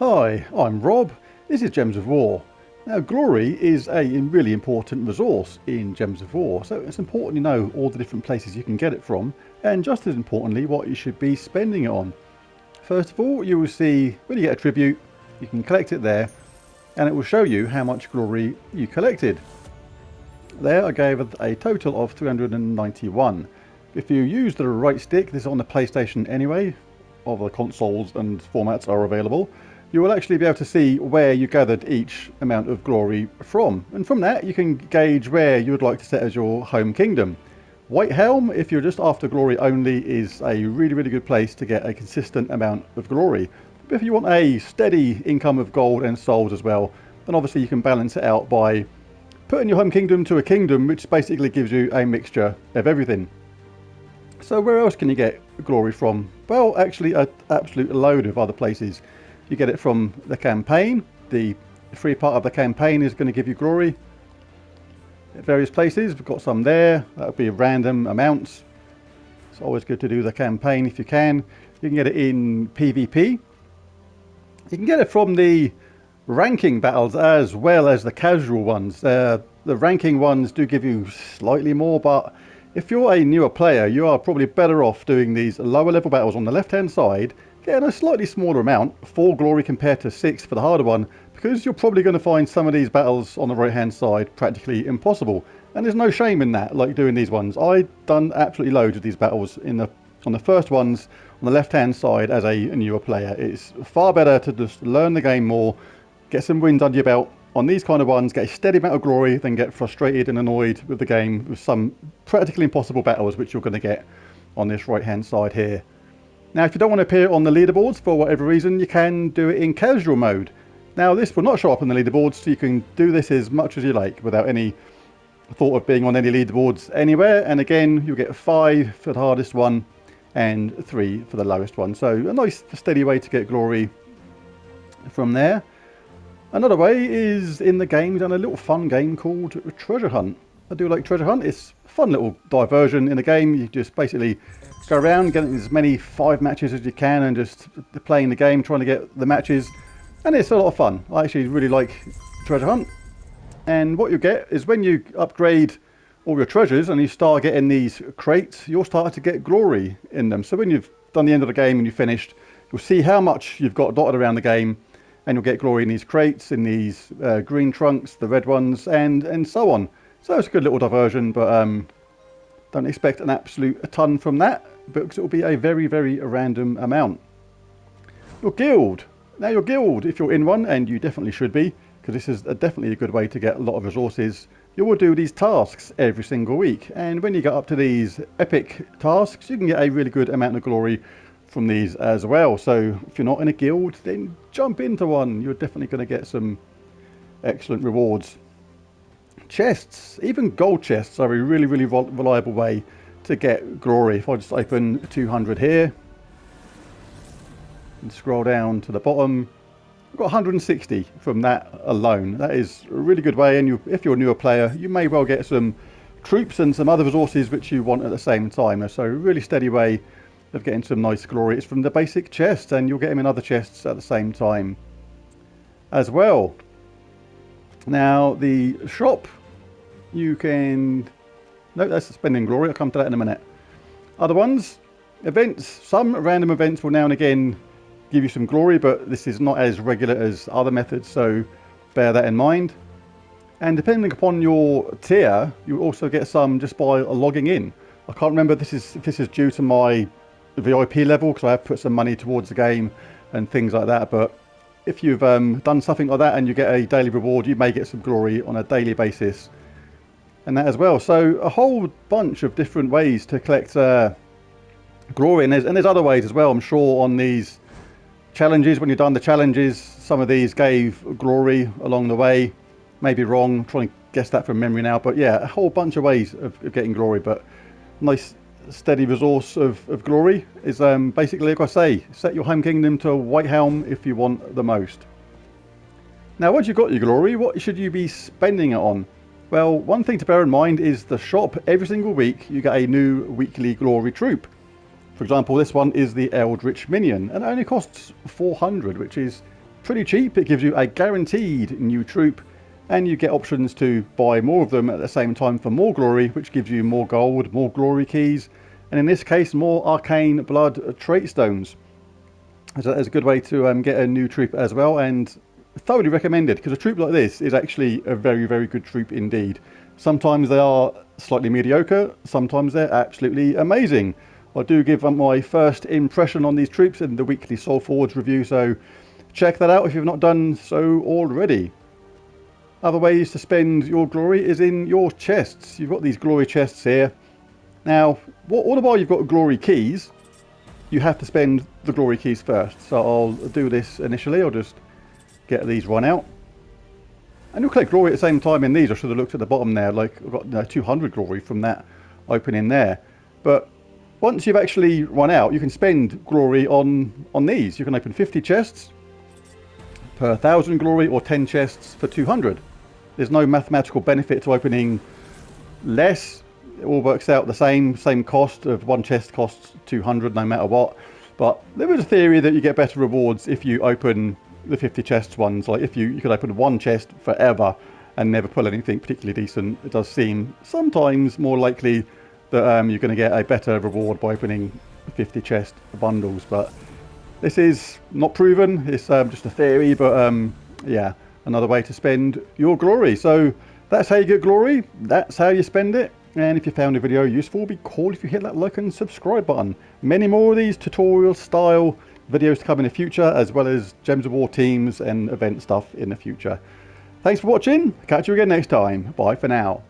Hi, I'm Rob. This is Gems of War. Now, glory is a really important resource in Gems of War, so it's important you know all the different places you can get it from, and just as importantly, what you should be spending it on. First of all, you will see when you get a tribute, you can collect it there, and it will show you how much glory you collected. There, I gave a total of 391. If you use the right stick, this is on the PlayStation anyway, other consoles and formats are available, you will actually be able to see where you gathered each amount of glory from. And from that, you can gauge where you would like to set as your home kingdom. Whitehelm, if you're just after glory only, is a really good place to get a consistent amount of glory. But if you want a steady income of gold and souls as well, then obviously you can balance it out by putting your home kingdom to a kingdom which basically gives you a mixture of everything. So where else can you get glory from? Well, actually an absolute load of other places. You get it from the campaign. The free part of the campaign is going to give you glory at various places. We've got some there. That'll be random amounts. It's always good to do the campaign if you can. You can get it in PvP. You can get it from the ranking battles as well as the casual ones. The ranking ones do give you slightly more, but if you're a newer player, you are probably better off doing these lower level battles on the left hand side, getting a slightly smaller amount, 4 glory compared to 6 for the harder one, because you're probably going to find some of these battles on the right hand side practically impossible. And there's no shame in that, like doing these ones. I've done absolutely loads of these battles on the first ones on the left hand side as a newer player. It's far better to just learn the game more, get some wins under your belt on these kind of ones, get a steady amount of glory, then get frustrated and annoyed with the game with some practically impossible battles which you're going to get on this right hand side here. Now if you don't want to appear on the leaderboards for whatever reason, you can do it in casual mode. Now this will not show up on the leaderboards, so you can do this as much as you like without any thought of being on any leaderboards anywhere. And again, you'll get 5 for the hardest one and 3 for the lowest one. So a nice steady way to get glory from there. Another way is in the game, done a little fun game called Treasure Hunt. I do like Treasure Hunt. It's a fun little diversion in the game. You just basically go around getting as many 5 matches as you can and just playing the game, trying to get the matches. And it's a lot of fun. I actually really like Treasure Hunt. And what you get is when you upgrade all your treasures and you start getting these crates, you'll start to get glory in them. So when you've done the end of the game and you've finished, you'll see how much you've got dotted around the game, and you'll get glory in these crates, in these green trunks, the red ones, and so on. So it's a good little diversion, but don't expect an absolute ton from that, because it will be a very random amount. Your guild. Now your guild, if you're in one, and you definitely should be, because this is definitely a good way to get a lot of resources, you will do these tasks every single week. And when you get up to these epic tasks, you can get a really good amount of glory from these as well. So if you're not in a guild, then jump into one. You're definitely going to get some excellent rewards. Chests, even gold chests, are a really reliable way to get glory. If I just open 200 here and scroll down to the bottom, I've got 160 from that alone. That is a really good way, and if you're a newer player, you may well get some troops and some other resources which you want at the same time. So a really steady way of getting some nice glory. It's from the basic chest, and you'll get them in other chests at the same time as well. Now the shop, you can, no, that's spending glory. I'll come to that in a minute. Other ones, events, some random events will now and again give you some glory, but this is not as regular as other methods, so bear that in mind. And depending upon your tier, you also get some just by logging in. I can't remember if this is due to my VIP level, because I have put some money towards the game and things like that, but if you've done something like that and you get a daily reward, you may get some glory on a daily basis and that as well. So a whole bunch of different ways to collect glory, and there's other ways as well. I'm sure on these challenges, when you've done the challenges, some of these gave glory along the way. Maybe wrong, trying to guess that from memory now, but yeah, a whole bunch of ways of getting glory. But nice steady resource of glory is basically, like I say, set your home kingdom to Whitehelm if you want the most. Now once you've got your glory, what should you be spending it on? Well, one thing to bear in mind is the shop. Every single week you get a new weekly glory troop. For example, this one is the Eldritch Minion, and it only costs 400, which is pretty cheap. It gives you a guaranteed new troop, and you get options to buy more of them at the same time for more glory, which gives you more gold, more glory keys, and in this case more arcane blood trait stones. So that's a good way to get a new troop as well, and thoroughly recommended, because a troop like this is actually a very, very good troop indeed. Sometimes they are slightly mediocre, sometimes they're absolutely amazing. I do give my first impression on these troops in the weekly Soul Forge review, so check that out if you've not done so already. Other ways to spend your glory is in your chests. You've got these glory chests here. Now, all the while you've got glory keys, you have to spend the glory keys first. So I'll do this initially. I'll just get these run out. And you'll collect glory at the same time in these. I should have looked at the bottom there. Like, I've got 200 glory from that opening there. But once you've actually run out, you can spend glory on these. You can open 50 chests per 1,000 glory, or 10 chests for 200. There's no mathematical benefit to opening less. It all works out the same cost of one chest costs 200 no matter what. But there is a theory that you get better rewards if you open the 50 chests ones. Like if you could open one chest forever and never pull anything particularly decent, it does seem sometimes more likely that you're going to get a better reward by opening 50 chest bundles. But this is not proven. It's just a theory, but yeah, another way to spend your glory. So that's how you get glory. That's how you spend it. And if you found the video useful, it'd be cool if you hit that like and subscribe button. Many more of these tutorial style videos to come in the future, as well as Gems of War teams and event stuff in the future. Thanks for watching. Catch you again next time. Bye for now.